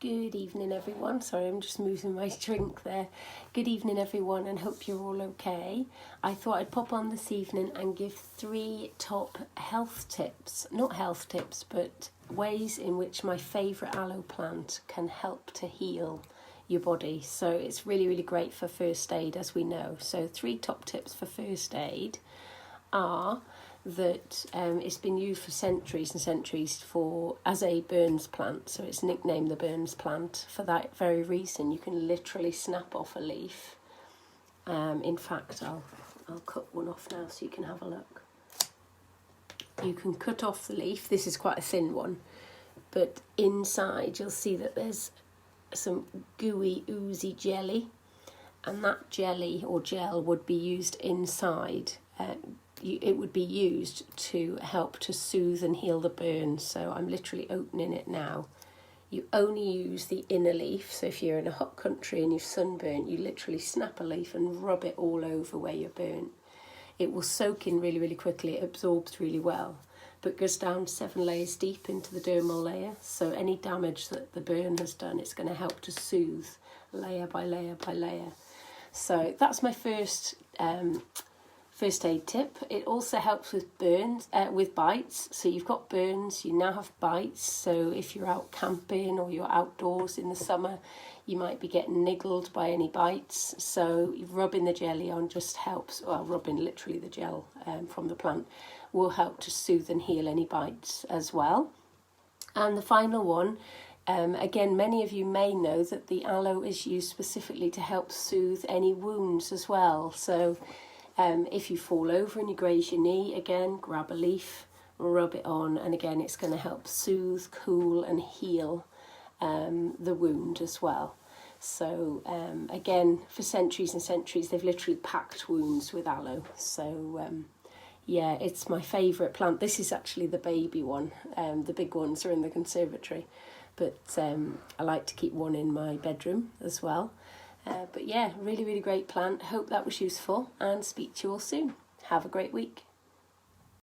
Good evening, everyone. Sorry, I'm just moving my drink there. Good evening, everyone, and hope you're all okay. I thought I'd pop on this evening and give 3 top health tips. Not health tips, but ways in which my favourite aloe plant can help to heal your body. So it's really, really great for first aid, as we know. So 3 top tips for first aid are that it's been used for centuries and centuries as a burns plant, so it's nicknamed the burns plant for that very reason. You can literally snap off a leaf. In fact, I'll cut one off now so you can have a look. You can cut off the leaf. This is quite a thin one, but inside you'll see that there's some gooey, oozy jelly, and that jelly or gel would be used inside. It would be used to help to soothe and heal the burn. So I'm literally opening it now. You only use the inner leaf. So if you're in a hot country and you've sunburnt, you literally snap a leaf and rub it all over where you're burnt. It will soak in really, really quickly. It absorbs really well, but goes down 7 layers deep into the dermal layer. So any damage that the burn has done, it's going to help to soothe layer by layer by layer. So that's my first aid tip. It also helps with burns, with bites. So you've got burns, you now have bites. So if you're out camping or you're outdoors in the summer, you might be getting niggled by any bites. So rubbing the jelly on just helps, well, rubbing literally the gel from the plant will help to soothe and heal any bites as well. And the final one, again, many of you may know that the aloe is used specifically to help soothe any wounds as well. So if you fall over and you graze your knee, again, grab a leaf, rub it on, and again, it's going to help soothe, cool, and heal the wound as well. So again, for centuries and centuries, they've literally packed wounds with aloe. So yeah, it's my favourite plant. This is actually the baby one. The big ones are in the conservatory, but I like to keep one in my bedroom as well. But yeah, really, really great plant. Hope that was useful, and speak to you all soon. Have a great week.